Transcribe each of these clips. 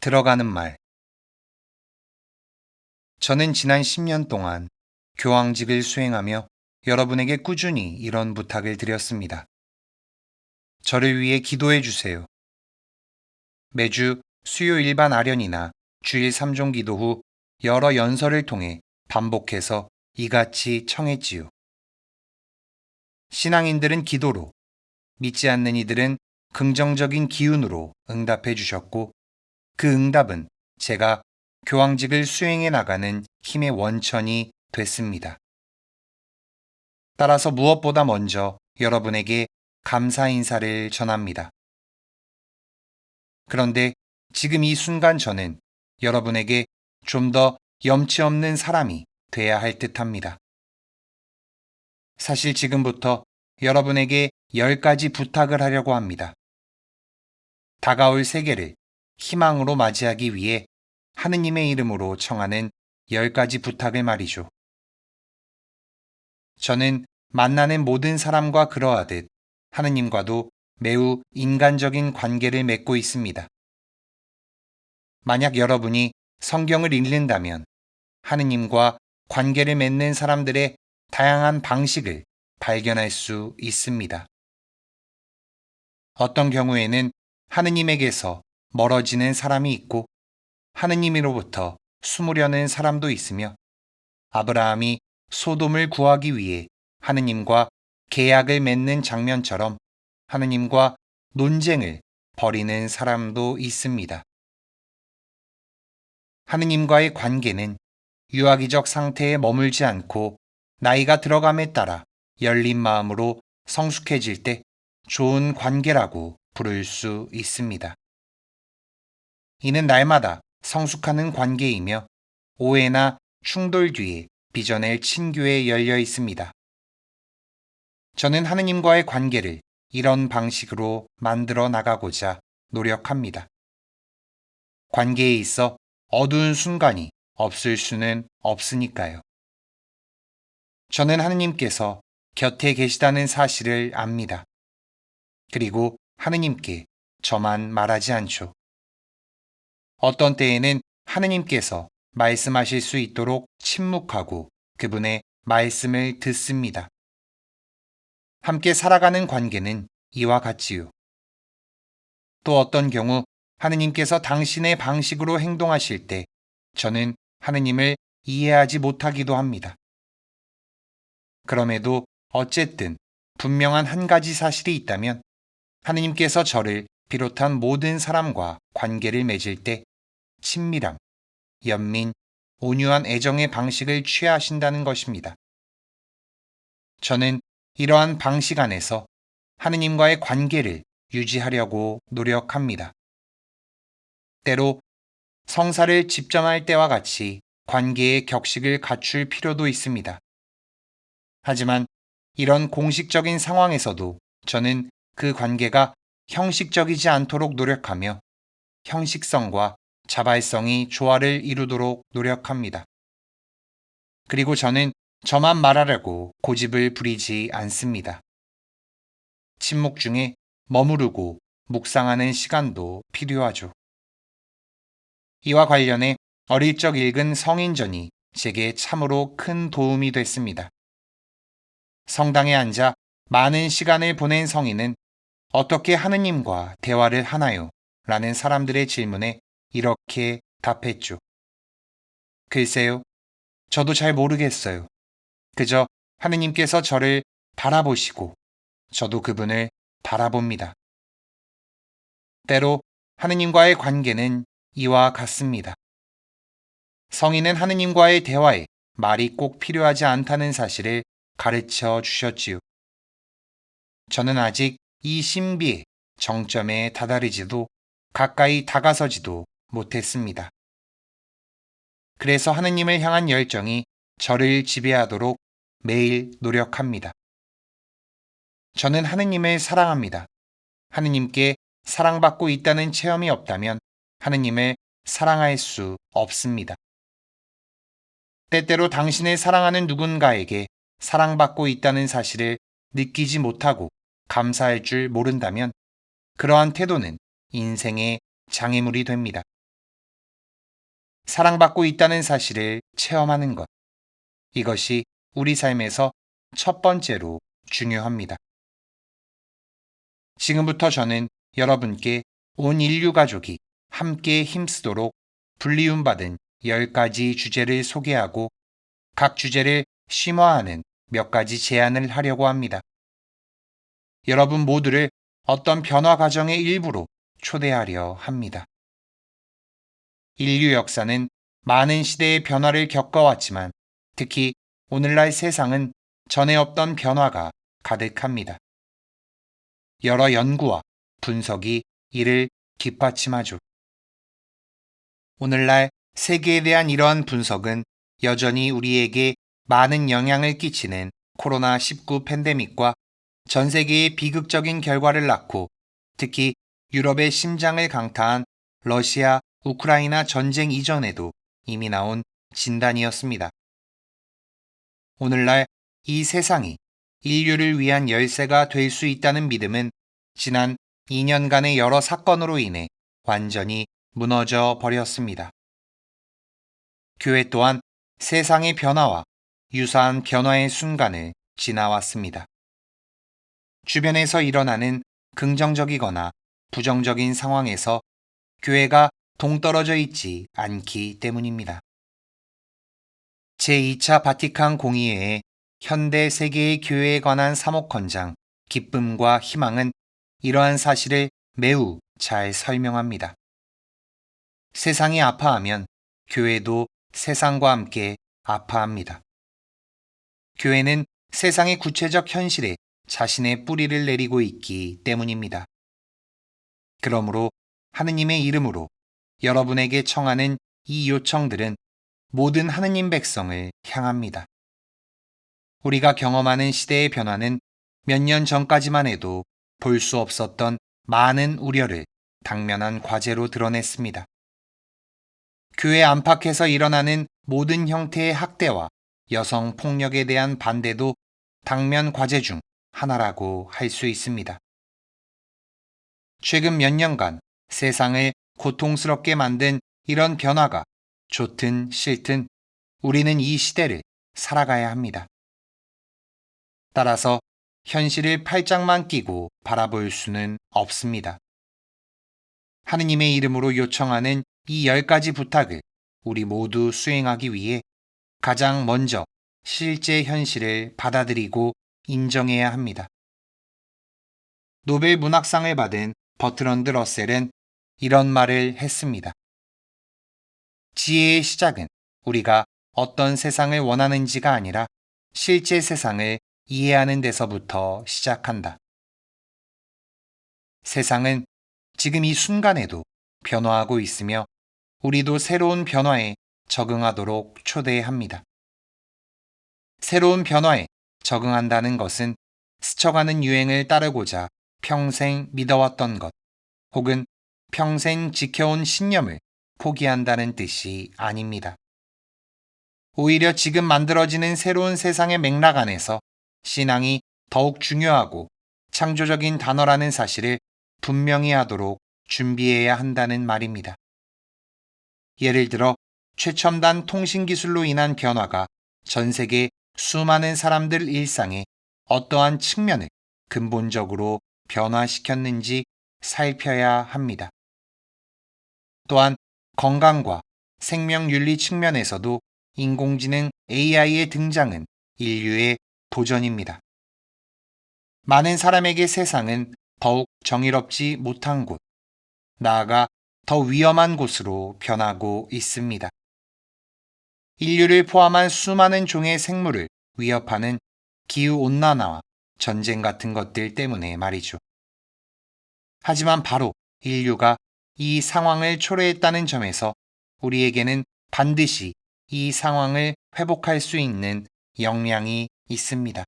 들어가는 말. 저는 지난 10년 동안 교황직을 수행하며 여러분에게 꾸준히 이런 부탁을 드렸습니다. 저를 위해 기도해 주세요. 매주 수요 일반 아련이나 주일 3종 기도 후 여러 연설을 통해 반복해서 이같이 청했지요. 신앙인들은 기도로, 믿지 않는 이들은 긍정적인 기운으로 응답해 주셨고, 그 응답은 제가 교황직을 수행해 나가는 힘의 원천이 됐습니다. 따라서 무엇보다 먼저 여러분에게 감사 인사를 전합니다. 그런데 지금 이 순간 저는 여러분에게 좀 더 염치 없는 사람이 돼야 할 듯합니다. 사실 지금부터 여러분에게 10가지 부탁을 하려고 합니다. 다가올 세계를 희망으로 맞이하기 위해 하느님의 이름으로 청하는 10가지 부탁을 말이죠. 저는 만나는 모든 사람과 그러하듯 하느님과도 매우 인간적인 관계를 맺고 있습니다. 만약 여러분이 성경을 읽는다면 하느님과 관계를 맺는 사람들의 다양한 방식을 발견할 수 있습니다. 어떤 경우에는 하느님에게서 멀어지는 사람이 있고 하느님으로부터 숨으려는 사람도 있으며 아브라함이 소돔을 구하기 위해 하느님과 계약을 맺는 장면처럼 하느님과 논쟁을 벌이는 사람도 있습니다. 하느님과의 관계는 유아기적 상태에 머물지 않고 나이가 들어감에 따라 열린 마음으로 성숙해질 때 좋은 관계라고 부를 수 있습니다. 이는 날마다 성숙하는 관계이며 오해나 충돌 뒤에 빚어낼 친교에 열려 있습니다. 저는 하느님과의 관계를 이런 방식으로 만들어 나가고자 노력합니다. 관계에 있어 어두운 순간이 없을 수는 없으니까요. 저는 하느님께서 곁에 계시다는 사실을 압니다. 그리고 하느님께 저만 말하지 않죠. 어떤 때에는 하느님께서 말씀하실 수 있도록 침묵하고 그분의 말씀을 듣습니다. 함께 살아가는 관계는 이와 같지요. 또 어떤 경우 하느님께서 당신의 방식으로 행동하실 때 저는 하느님을 이해하지 못하기도 합니다. 그럼에도 어쨌든 분명한 한 가지 사실이 있다면 하느님께서 저를 비롯한 모든 사람과 관계를 맺을 때 친밀함, 연민, 온유한 애정의 방식을 취하신다는 것입니다. 저는 이러한 방식 안에서 하느님과의 관계를 유지하려고 노력합니다. 때로 성사를 집전할 때와 같이 관계의 격식을 갖출 필요도 있습니다. 하지만 이런 공식적인 상황에서도 저는 그 관계가 형식적이지 않도록 노력하며 형식성과 자발성이 조화를 이루도록 노력합니다. 그리고 저는 저만 말하려고 고집을 부리지 않습니다. 침묵 중에 머무르고 묵상하는 시간도 필요하죠. 이와 관련해 어릴 적 읽은 성인전이 제게 참으로 큰 도움이 됐습니다. 성당에 앉아 많은 시간을 보낸 성인은 어떻게 하느님과 대화를 하나요? 라는 사람들의 질문에 이렇게 답했죠. 글쎄요, 저도 잘 모르겠어요. 그저 하느님께서 저를 바라보시고 저도 그분을 바라봅니다. 때로 하느님과의 관계는 이와 같습니다. 성인은 하느님과의 대화에 말이 꼭 필요하지 않다는 사실을 가르쳐 주셨지요. 저는 아직 이 신비의 정점에 다다르지도 가까이 다가서지도 못했습니다. 그래서 하느님을 향한 열정이 저를 지배하도록 매일 노력합니다. 저는 하느님을 사랑합니다. 하느님께 사랑받고 있다는 체험이 없다면 하느님을 사랑할 수 없습니다. 때때로 당신을 사랑하는 누군가에게 사랑받고 있다는 사실을 느끼지 못하고 감사할 줄 모른다면 그러한 태도는 인생의 장애물이 됩니다. 사랑받고 있다는 사실을 체험하는 것. 이것이 우리 삶에서 첫 번째로 중요합니다. 지금부터 저는 여러분께 온 인류 가족이 함께 힘쓰도록 불리움받은 10가지 주제를 소개하고 각 주제를 심화하는 몇 가지 제안을 하려고 합니다. 여러분 모두를 어떤 변화 과정의 일부로 초대하려 합니다. 인류 역사는 많은 시대의 변화를 겪어왔지만 특히 오늘날 세상은 전에 없던 변화가 가득합니다. 여러 연구와 분석이 이를 뒷받침하죠. 오늘날 세계에 대한 이러한 분석은 여전히 우리에게 많은 영향을 끼치는 코로나19 팬데믹과 전 세계의 비극적인 결과를 낳고 특히 유럽의 심장을 강타한 러시아, 우크라이나 전쟁 이전에도 이미 나온 진단이었습니다. 오늘날 이 세상이 인류를 위한 열쇠가 될 수 있다는 믿음은 지난 2년간의 여러 사건으로 인해 완전히 무너져 버렸습니다. 교회 또한 세상의 변화와 유사한 변화의 순간을 지나왔습니다. 주변에서 일어나는 긍정적이거나 부정적인 상황에서 교회가 동떨어져 있지 않기 때문입니다. 제2차 바티칸 공의회의 현대 세계의 교회에 관한 사목헌장 기쁨과 희망은 이러한 사실을 매우 잘 설명합니다. 세상이 아파하면 교회도 세상과 함께 아파합니다. 교회는 세상의 구체적 현실에 자신의 뿌리를 내리고 있기 때문입니다. 그러므로 하느님의 이름으로 여러분에게 청하는 이 요청들은 모든 하느님 백성을 향합니다. 우리가 경험하는 시대의 변화는 몇 년 전까지만 해도 볼 수 없었던 많은 우려를 당면한 과제로 드러냈습니다. 교회 안팎에서 일어나는 모든 형태의 학대와 여성 폭력에 대한 반대도 당면 과제 중 하나라고 할 수 있습니다. 최근 몇 년간 세상을 고통스럽게 만든 이런 변화가 좋든 싫든 우리는 이 시대를 살아가야 합니다. 따라서 현실을 팔짱만 끼고 바라볼 수는 없습니다. 하느님의 이름으로 요청하는 이 10가지 부탁을 우리 모두 수행하기 위해 가장 먼저 실제 현실을 받아들이고 인정해야 합니다. 노벨 문학상을 받은 버트런드 러셀은 이런 말을 했습니다. 지혜의 시작은 우리가 어떤 세상을 원하는지가 아니라 실제 세상을 이해하는 데서부터 시작한다. 세상은 지금 이 순간에도 변화하고 있으며 우리도 새로운 변화에 적응하도록 초대합니다. 새로운 변화에 적응한다는 것은 스쳐가는 유행을 따르고자 평생 믿어왔던 것 혹은 평생 지켜온 신념을 포기한다는 뜻이 아닙니다. 오히려 지금 만들어지는 새로운 세상의 맥락 안에서 신앙이 더욱 중요하고 창조적인 단어라는 사실을 분명히 하도록 준비해야 한다는 말입니다. 예를 들어 최첨단 통신기술로 인한 변화가 전 세계 수많은 사람들 일상에 어떠한 측면을 근본적으로 변화시켰는지 살펴야 합니다. 또한 건강과 생명윤리 측면에서도 인공지능 AI의 등장은 인류의 도전입니다. 많은 사람에게 세상은 더욱 정의롭지 못한 곳, 나아가 더 위험한 곳으로 변하고 있습니다. 인류를 포함한 수많은 종의 생물을 위협하는 기후온난화와 전쟁 같은 것들 때문에 말이죠. 하지만 바로 인류가 이 상황을 초래했다는 점에서 우리에게는 반드시 이 상황을 회복할 수 있는 역량이 있습니다.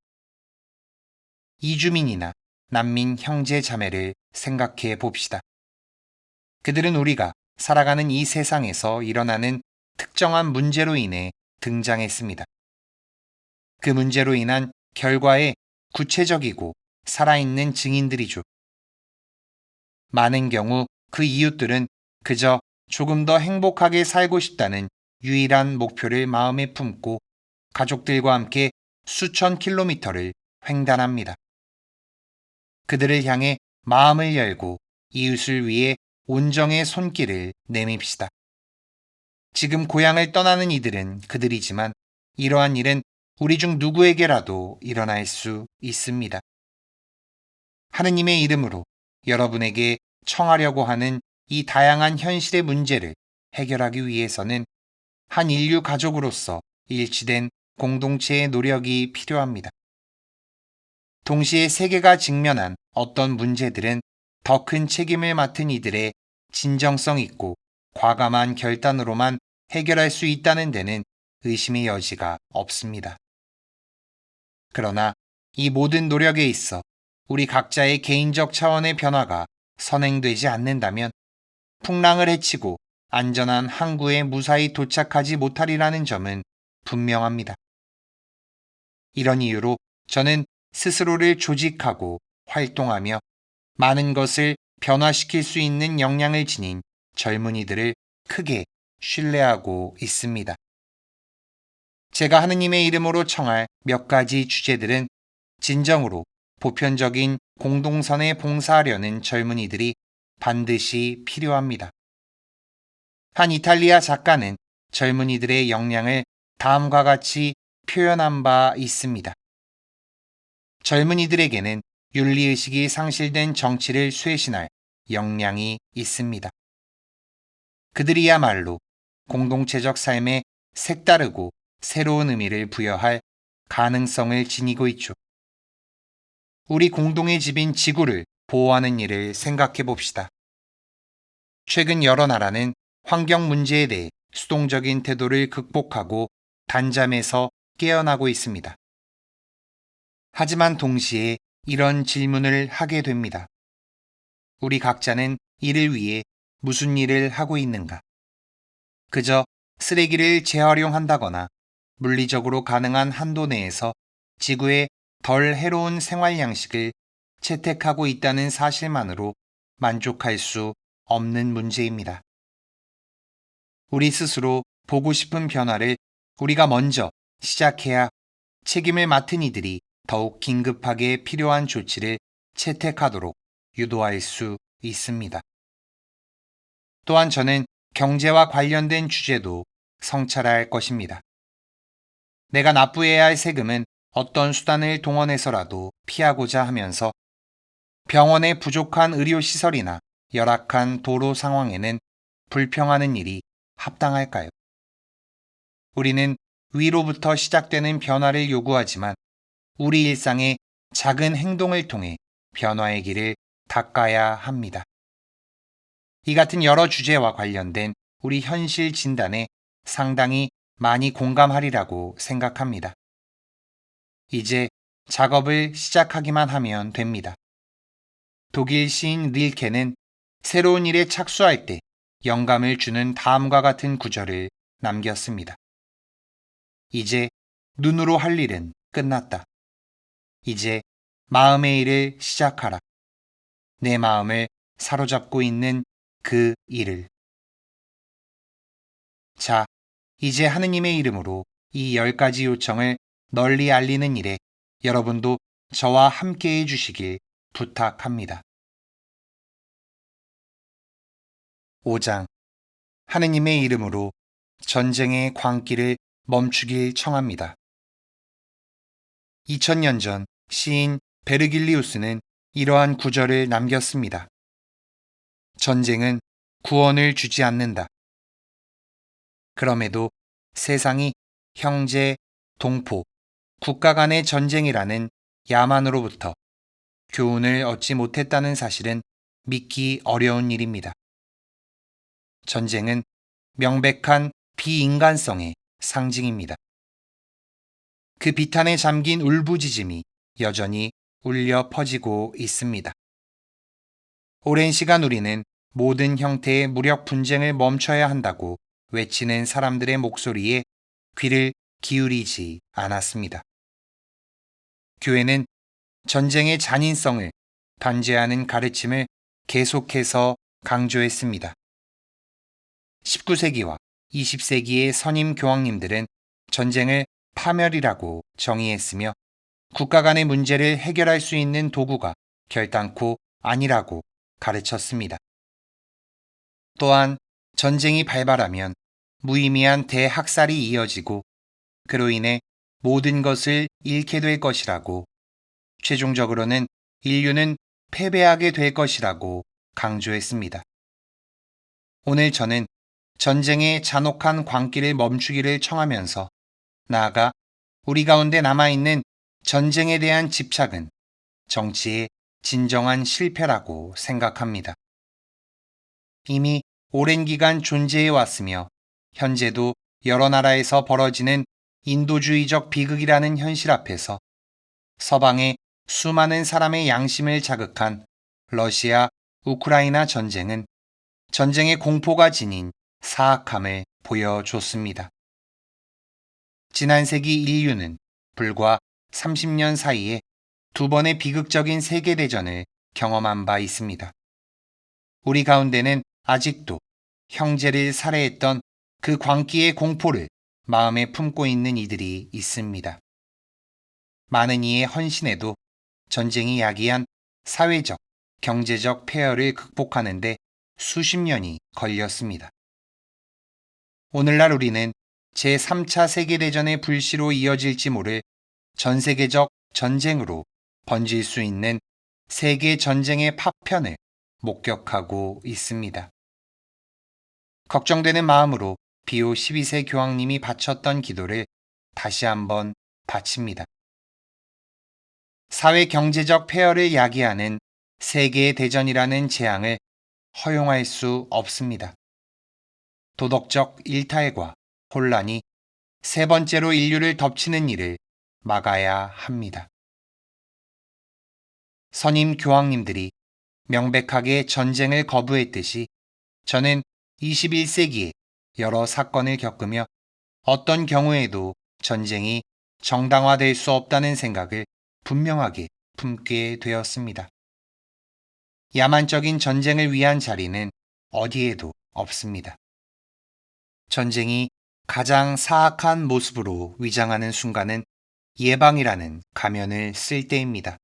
이주민이나 난민 형제 자매를 생각해 봅시다. 그들은 우리가 살아가는 이 세상에서 일어나는 특정한 문제로 인해 등장했습니다. 그 문제로 인한 결과의 구체적이고 살아있는 증인들이죠. 많은 경우 그 이웃들은 그저 조금 더 행복하게 살고 싶다는 유일한 목표를 마음에 품고 가족들과 함께 수천 킬로미터를 횡단합니다. 그들을 향해 마음을 열고 이웃을 위해 온정의 손길을 내밉시다. 지금 고향을 떠나는 이들은 그들이지만 이러한 일은 우리 중 누구에게라도 일어날 수 있습니다. 하느님의 이름으로 여러분에게 청하려고 하는 이 다양한 현실의 문제를 해결하기 위해서는 한 인류 가족으로서 일치된 공동체의 노력이 필요합니다. 동시에 세계가 직면한 어떤 문제들은 더 큰 책임을 맡은 이들의 진정성 있고 과감한 결단으로만 해결할 수 있다는 데는 의심의 여지가 없습니다. 그러나 이 모든 노력에 있어 우리 각자의 개인적 차원의 변화가 선행되지 않는다면 풍랑을 헤치고 안전한 항구에 무사히 도착하지 못하리라는 점은 분명합니다. 이런 이유로 저는 스스로를 조직하고 활동하며 많은 것을 변화시킬 수 있는 역량을 지닌 젊은이들을 크게 신뢰하고 있습니다. 제가 하느님의 이름으로 청할 몇 가지 주제들은 진정으로 보편적인 공동선에 봉사하려는 젊은이들이 반드시 필요합니다. 한 이탈리아 작가는 젊은이들의 역량을 다음과 같이 표현한 바 있습니다. 젊은이들에게는 윤리의식이 상실된 정치를 쇄신할 역량이 있습니다. 그들이야말로 공동체적 삶에 색다르고 새로운 의미를 부여할 가능성을 지니고 있죠. 우리 공동의 집인 지구를 보호하는 일을 생각해 봅시다. 최근 여러 나라는 환경 문제에 대해 수동적인 태도를 극복하고 단잠에서 깨어나고 있습니다. 하지만 동시에 이런 질문을 하게 됩니다. 우리 각자는 이를 위해 무슨 일을 하고 있는가? 그저 쓰레기를 재활용한다거나 물리적으로 가능한 한도 내에서 지구에 덜 해로운 생활 양식을 채택하고 있다는 사실만으로 만족할 수 없는 문제입니다. 우리 스스로 보고 싶은 변화를 우리가 먼저 시작해야 책임을 맡은 이들이 더욱 긴급하게 필요한 조치를 채택하도록 유도할 수 있습니다. 또한 저는 경제와 관련된 주제도 성찰할 것입니다. 내가 납부해야 할 세금은 어떤 수단을 동원해서라도 피하고자 하면서 병원의 부족한 의료시설이나 열악한 도로 상황에는 불평하는 일이 합당할까요? 우리는 위로부터 시작되는 변화를 요구하지만 우리 일상의 작은 행동을 통해 변화의 길을 닦아야 합니다. 이 같은 여러 주제와 관련된 우리 현실 진단에 상당히 많이 공감하리라고 생각합니다. 이제 작업을 시작하기만 하면 됩니다. 독일 시인 릴케는 새로운 일에 착수할 때 영감을 주는 다음과 같은 구절을 남겼습니다. 이제 눈으로 할 일은 끝났다. 이제 마음의 일을 시작하라. 내 마음을 사로잡고 있는 그 일을. 자, 이제 하느님의 이름으로 이 10가지 요청을 널리 알리는 일에 여러분도 저와 함께 해주시길 부탁합니다. 5장. 하느님의 이름으로 전쟁의 광기를 멈추길 청합니다. 2000년 전 시인 베르길리우스는 이러한 구절을 남겼습니다. 전쟁은 구원을 주지 않는다. 그럼에도 세상이 형제, 동포, 국가 간의 전쟁이라는 야만으로부터 교훈을 얻지 못했다는 사실은 믿기 어려운 일입니다. 전쟁은 명백한 비인간성의 상징입니다. 그 비탄에 잠긴 울부짖음이 여전히 울려 퍼지고 있습니다. 오랜 시간 우리는 모든 형태의 무력 분쟁을 멈춰야 한다고 외치는 사람들의 목소리에 귀를 기울이지 않았습니다. 교회는 전쟁의 잔인성을 단죄하는 가르침을 계속해서 강조했습니다. 19세기와 20세기의 선임 교황님들은 전쟁을 파멸이라고 정의했으며 국가 간의 문제를 해결할 수 있는 도구가 결단코 아니라고 가르쳤습니다. 또한 전쟁이 발발하면 무의미한 대학살이 이어지고 그로 인해 모든 것을 잃게 될 것이라고, 최종적으로는 인류는 패배하게 될 것이라고 강조했습니다. 오늘 저는 전쟁의 잔혹한 광기를 멈추기를 청하면서 나아가 우리 가운데 남아있는 전쟁에 대한 집착은 정치의 진정한 실패라고 생각합니다. 이미 오랜 기간 존재해 왔으며 현재도 여러 나라에서 벌어지는 인도주의적 비극이라는 현실 앞에서 서방의 수많은 사람의 양심을 자극한 러시아, 우크라이나 전쟁은 전쟁의 공포가 지닌 사악함을 보여줬습니다. 지난 세기 인류는 불과 30년 사이에 두 번의 비극적인 세계대전을 경험한 바 있습니다. 우리 가운데는 아직도 형제를 살해했던 그 광기의 공포를 마음에 품고 있는 이들이 있습니다. 많은 이의 헌신에도 전쟁이 야기한 사회적, 경제적 폐허를 극복하는데 수십 년이 걸렸습니다. 오늘날 우리는 제3차 세계대전의 불씨로 이어질지 모를 전 세계적 전쟁으로 번질 수 있는 세계 전쟁의 파편을 목격하고 있습니다. 걱정되는 마음으로 비오 12세 교황님이 바쳤던 기도를 다시 한번 바칩니다. 사회 경제적 폐허를 야기하는 세계의 대전이라는 재앙을 허용할 수 없습니다. 도덕적 일탈과 혼란이 세 번째로 인류를 덮치는 일을 막아야 합니다. 선임 교황님들이 명백하게 전쟁을 거부했듯이 저는 21세기에 여러 사건을 겪으며 어떤 경우에도 전쟁이 정당화될 수 없다는 생각을 분명하게 품게 되었습니다. 야만적인 전쟁을 위한 자리는 어디에도 없습니다. 전쟁이 가장 사악한 모습으로 위장하는 순간은 예방이라는 가면을 쓸 때입니다.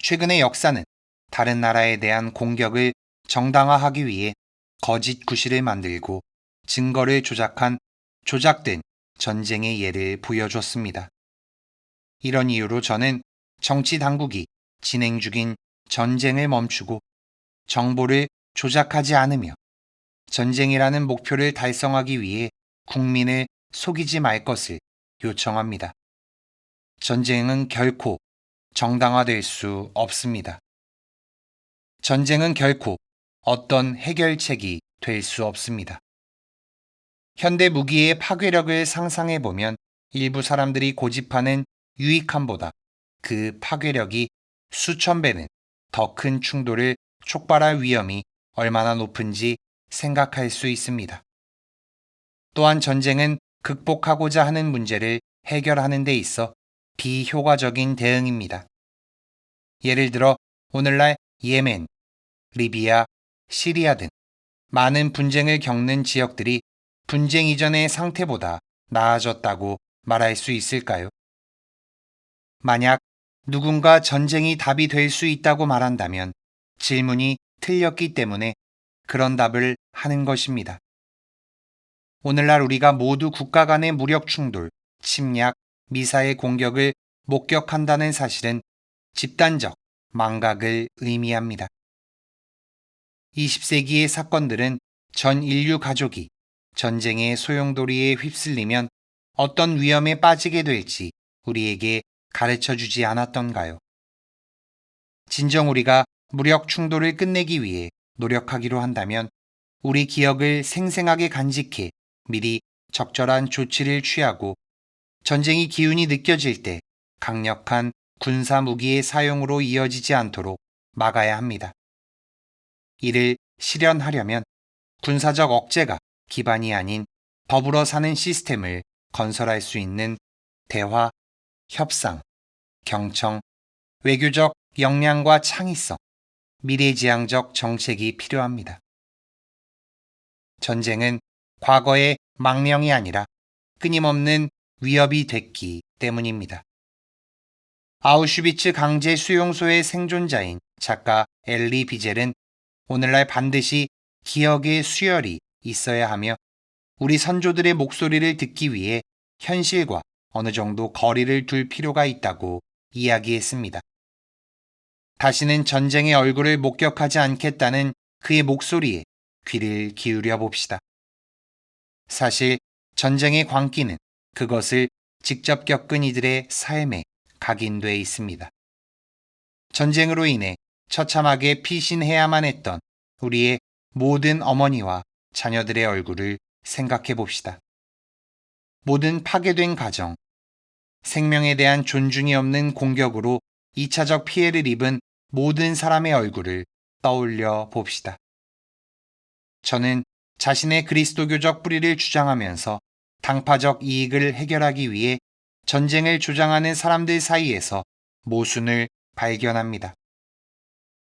최근의 역사는 다른 나라에 대한 공격을 정당화하기 위해 거짓 구실을 만들고 증거를 조작한 조작된 전쟁의 예를 보여줬습니다. 이런 이유로 저는 정치 당국이 진행 중인 전쟁을 멈추고 정보를 조작하지 않으며 전쟁이라는 목표를 달성하기 위해 국민을 속이지 말 것을 요청합니다. 전쟁은 결코 정당화될 수 없습니다. 전쟁은 결코 어떤 해결책이 될 수 없습니다. 현대 무기의 파괴력을 상상해 보면 일부 사람들이 고집하는 유익함보다 그 파괴력이 수천 배는 더 큰 충돌을 촉발할 위험이 얼마나 높은지 생각할 수 있습니다. 또한 전쟁은 극복하고자 하는 문제를 해결하는 데 있어 비효과적인 대응입니다. 예를 들어 오늘날 예멘, 리비아, 시리아 등 많은 분쟁을 겪는 지역들이 분쟁 이전의 상태보다 나아졌다고 말할 수 있을까요? 만약 누군가 전쟁이 답이 될 수 있다고 말한다면 질문이 틀렸기 때문에 그런 답을 하는 것입니다. 오늘날 우리가 모두 국가 간의 무력 충돌, 침략, 미사일 공격을 목격한다는 사실은 집단적 망각을 의미합니다. 20세기의 사건들은 전 인류 가족이 전쟁의 소용돌이에 휩쓸리면 어떤 위험에 빠지게 될지 우리에게 가르쳐 주지 않았던가요? 진정 우리가 무력 충돌을 끝내기 위해 노력하기로 한다면 우리 기억을 생생하게 간직해 미리 적절한 조치를 취하고 전쟁이 기운이 느껴질 때 강력한 군사 무기의 사용으로 이어지지 않도록 막아야 합니다. 이를 실현하려면 군사적 억제가 기반이 아닌 더불어 사는 시스템을 건설할 수 있는 대화, 협상, 경청, 외교적 역량과 창의성, 미래지향적 정책이 필요합니다. 전쟁은 과거의 망명이 아니라 끊임없는 위협이 됐기 때문입니다. 아우슈비츠 강제 수용소의 생존자인 작가 엘리 비젤은 오늘날 반드시 기억의 수혈이 있어야 하며 우리 선조들의 목소리를 듣기 위해 현실과 어느 정도 거리를 둘 필요가 있다고 이야기했습니다. 다시는 전쟁의 얼굴을 목격하지 않겠다는 그의 목소리에 귀를 기울여 봅시다. 사실 전쟁의 광기는 그것을 직접 겪은 이들의 삶에 각인돼 있습니다. 전쟁으로 인해 처참하게 피신해야만 했던 우리의 모든 어머니와 자녀들의 얼굴을 생각해 봅시다. 모든 파괴된 가정, 생명에 대한 존중이 없는 공격으로 2차적 피해를 입은 모든 사람의 얼굴을 떠올려 봅시다. 저는 자신의 그리스도교적 뿌리를 주장하면서 당파적 이익을 해결하기 위해 전쟁을 조장하는 사람들 사이에서 모순을 발견합니다.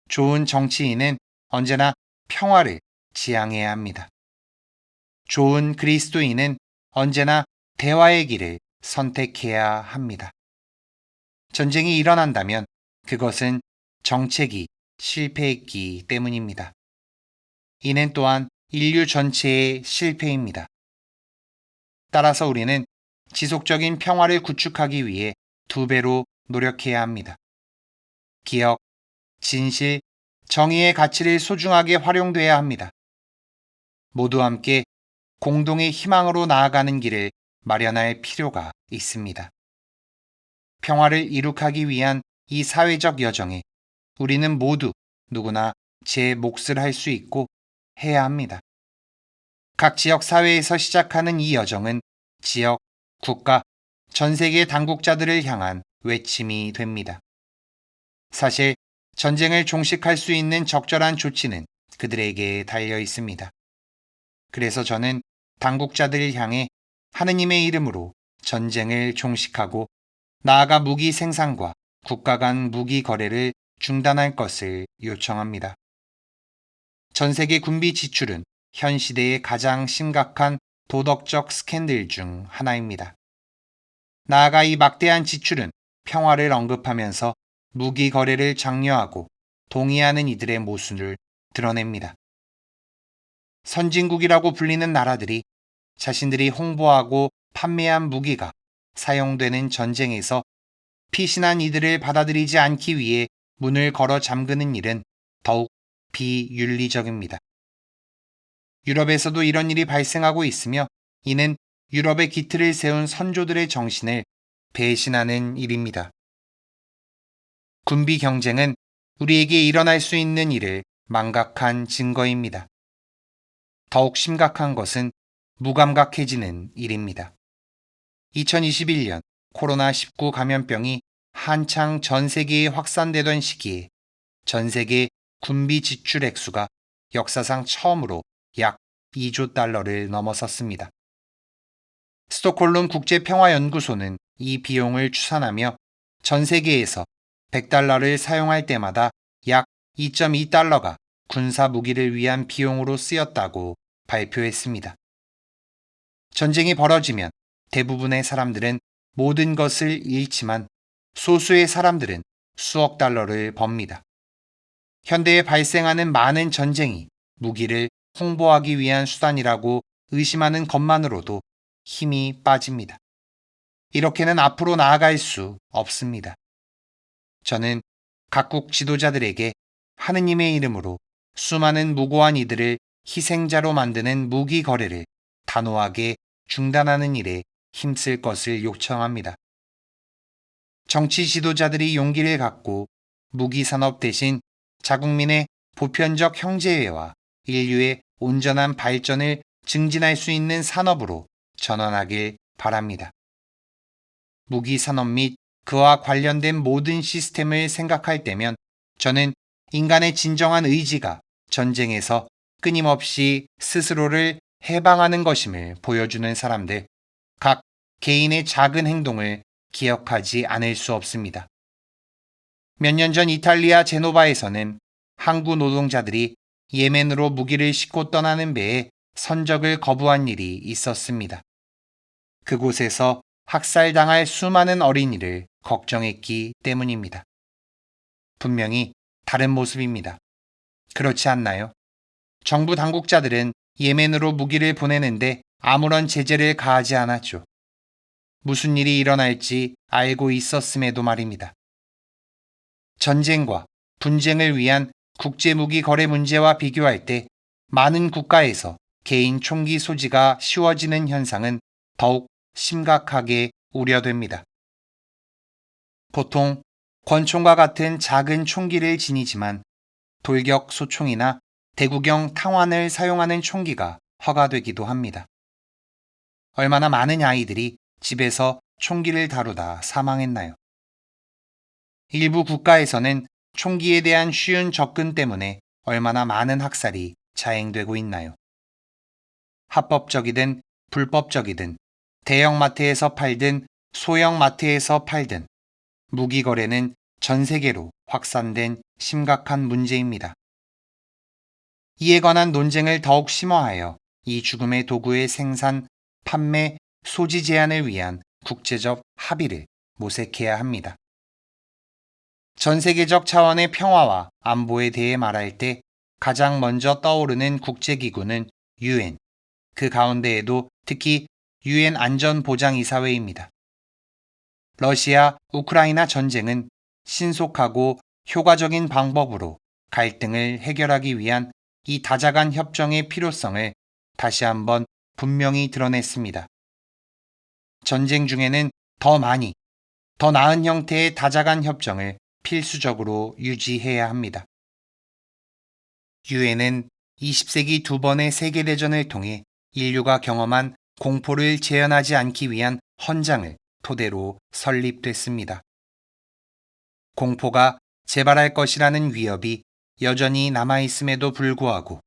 좋은 정치인은 언제나 평화를 지향해야 합니다. 좋은 그리스도인은 언제나 대화의 길을 선택해야 합니다. 전쟁이 일어난다면 그것은 정책이 실패했기 때문입니다. 이는 또한 인류 전체의 실패입니다. 따라서 우리는 지속적인 평화를 구축하기 위해 2배로 노력해야 합니다. 기억, 진실, 정의의 가치를 소중하게 활용돼야 합니다. 모두 함께 공동의 희망으로 나아가는 길을 마련할 필요가 있습니다. 평화를 이룩하기 위한 이 사회적 여정에 우리는 모두 누구나 제 몫을 할 수 있고 해야 합니다. 각 지역 사회에서 시작하는 이 여정은 지역, 국가, 전 세계 당국자들을 향한 외침이 됩니다. 사실 전쟁을 종식할 수 있는 적절한 조치는 그들에게 달려 있습니다. 그래서 저는 당국자들을 향해 하느님의 이름으로 전쟁을 종식하고 나아가 무기 생산과 국가 간 무기 거래를 중단할 것을 요청합니다. 전 세계 군비 지출은 현 시대의 가장 심각한 도덕적 스캔들 중 하나입니다. 나아가 이 막대한 지출은 평화를 언급하면서 무기 거래를 장려하고 동의하는 이들의 모순을 드러냅니다. 선진국이라고 불리는 나라들이 자신들이 홍보하고 판매한 무기가 사용되는 전쟁에서 피신한 이들을 받아들이지 않기 위해 문을 걸어 잠그는 일은 더욱 비윤리적입니다. 유럽에서도 이런 일이 발생하고 있으며 이는 유럽의 기틀을 세운 선조들의 정신을 배신하는 일입니다. 군비 경쟁은 우리에게 일어날 수 있는 일을 망각한 증거입니다. 더욱 심각한 것은 무감각해지는 일입니다. 2021년 코로나19 감염병이 한창 전 세계에 확산되던 시기에 전 세계 군비 지출 액수가 역사상 처음으로 약 2조 달러를 넘어섰습니다. 스톡홀름 국제평화연구소는 이 비용을 추산하며 전 세계에서 100달러를 사용할 때마다 약 2.2달러가 군사 무기를 위한 비용으로 쓰였다고 발표했습니다. 전쟁이 벌어지면 대부분의 사람들은 모든 것을 잃지만 소수의 사람들은 수억 달러를 법니다. 현대에 발생하는 많은 전쟁이 무기를 홍보하기 위한 수단이라고 의심하는 것만으로도 힘이 빠집니다. 이렇게는 앞으로 나아갈 수 없습니다. 저는 각국 지도자들에게 하느님의 이름으로 수많은 무고한 이들을 희생자로 만드는 무기 거래를 단호하게 중단하는 일에 힘쓸 것을 요청합니다. 정치 지도자들이 용기를 갖고 무기 산업 대신 자국민의 보편적 형제애와 인류의 온전한 발전을 증진할 수 있는 산업으로 전환하길 바랍니다. 무기 산업 및 그와 관련된 모든 시스템을 생각할 때면 저는 인간의 진정한 의지가 전쟁에서 끊임없이 스스로를 해방하는 것임을 보여주는 사람들, 각 개인의 작은 행동을 기억하지 않을 수 없습니다. 몇 년 전 이탈리아 제노바에서는 항구 노동자들이 예멘으로 무기를 싣고 떠나는 배에 선적을 거부한 일이 있었습니다. 그곳에서 학살당할 수많은 어린이를 걱정했기 때문입니다. 분명히 다른 모습입니다. 그렇지 않나요? 정부 당국자들은 예멘으로 무기를 보내는데 아무런 제재를 가하지 않았죠. 무슨 일이 일어날지 알고 있었음에도 말입니다. 전쟁과 분쟁을 위한 국제무기 거래 문제와 비교할 때 많은 국가에서 개인 총기 소지가 쉬워지는 현상은 더욱 심각하게 우려됩니다. 보통 권총과 같은 작은 총기를 지니지만 돌격 소총이나 대구경 탕환을 사용하는 총기가 허가되기도 합니다. 얼마나 많은 아이들이 집에서 총기를 다루다 사망했나요? 일부 국가에서는 총기에 대한 쉬운 접근 때문에 얼마나 많은 학살이 자행되고 있나요? 합법적이든 불법적이든 대형 마트에서 팔든 소형 마트에서 팔든 무기 거래는 전 세계로 확산된 심각한 문제입니다. 이에 관한 논쟁을 더욱 심화하여 이 죽음의 도구의 생산, 판매, 소지 제한을 위한 국제적 합의를 모색해야 합니다. 전 세계적 차원의 평화와 안보에 대해 말할 때 가장 먼저 떠오르는 국제기구는 UN, 그 가운데에도 특히 UN 안전보장이사회입니다. 러시아, 우크라이나 전쟁은 신속하고 효과적인 방법으로 갈등을 해결하기 위한 이 다자간 협정의 필요성을 다시 한번 분명히 드러냈습니다. 전쟁 중에는 더 많이, 더 나은 형태의 다자간 협정을 필수적으로 유지해야 합니다. 유엔은 20세기 두 번의 세계대전을 통해 인류가 경험한 공포를 재현하지 않기 위한 헌장을 토대로 설립됐습니다. 공포가 재발할 것이라는 위협이 여전히 남아있음에도 불구하고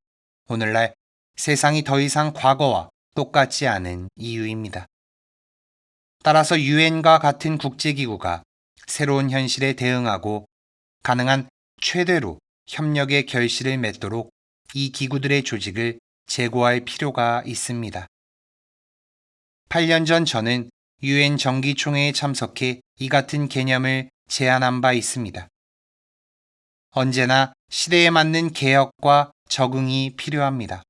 오늘날 세상이 더 이상 과거와 똑같지 않은 이유입니다. 따라서 유엔과 같은 국제기구가 새로운 현실에 대응하고 가능한 최대로 협력의 결실을 맺도록 이 기구들의 조직을 재고할 필요가 있습니다. 8년 전 저는 유엔 정기총회에 참석해 이 같은 개념을 제안한 바 있습니다. 언제나 시대에 맞는 개혁과 적응이 필요합니다.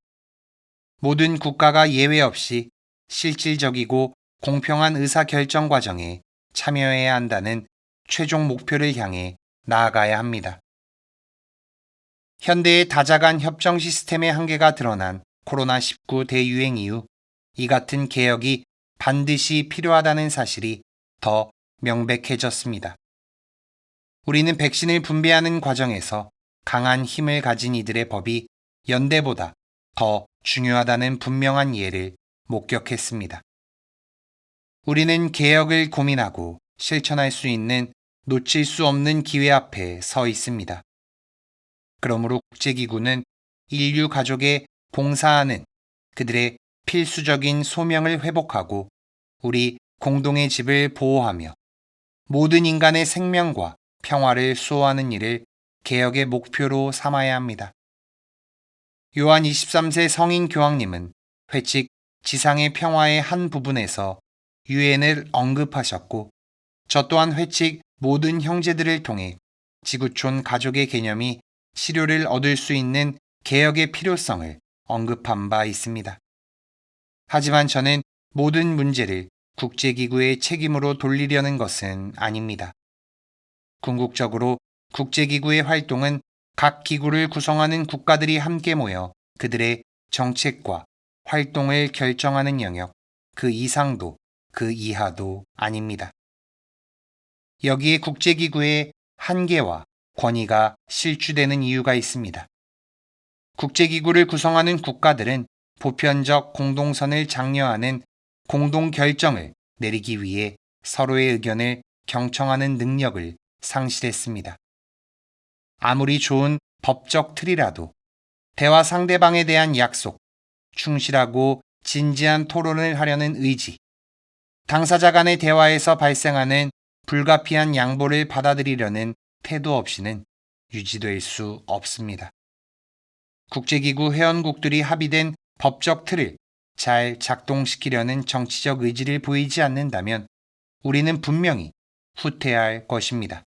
모든 국가가 예외 없이 실질적이고 공평한 의사결정 과정에 참여해야 한다는 최종 목표를 향해 나아가야 합니다. 현대의 다자간 협정 시스템의 한계가 드러난 코로나19 대유행 이후 이 같은 개혁이 반드시 필요하다는 사실이 더 명백해졌습니다. 우리는 백신을 분배하는 과정에서 강한 힘을 가진 이들의 법이 연대보다 더 중요하다는 분명한 예를 목격했습니다. 우리는 개혁을 고민하고 실천할 수 있는 놓칠 수 없는 기회 앞에 서 있습니다. 그러므로 국제기구는 인류 가족에 봉사하는 그들의 필수적인 소명을 회복하고 우리 공동의 집을 보호하며 모든 인간의 생명과 평화를 수호하는 일을 개혁의 목표로 삼아야 합니다. 요한 23세 성인 교황님은 회칙 지상의 평화의 한 부분에서 유엔을 언급하셨고 저 또한 회칙 모든 형제들을 통해 지구촌 가족의 개념이 실효를 얻을 수 있는 개혁의 필요성을 언급한 바 있습니다. 하지만 저는 모든 문제를 국제기구의 책임으로 돌리려는 것은 아닙니다. 궁극적으로 국제기구의 활동은 각 기구를 구성하는 국가들이 함께 모여 그들의 정책과 활동을 결정하는 영역, 그 이상도 그 이하도 아닙니다. 여기에 국제기구의 한계와 권위가 실추되는 이유가 있습니다. 국제기구를 구성하는 국가들은 보편적 공동선을 장려하는 공동결정을 내리기 위해 서로의 의견을 경청하는 능력을 상실했습니다. 아무리 좋은 법적 틀이라도 대화 상대방에 대한 약속, 충실하고 진지한 토론을 하려는 의지, 당사자 간의 대화에서 발생하는 불가피한 양보를 받아들이려는 태도 없이는 유지될 수 없습니다. 국제기구 회원국들이 합의된 법적 틀을 잘 작동시키려는 정치적 의지를 보이지 않는다면 우리는 분명히 후퇴할 것입니다.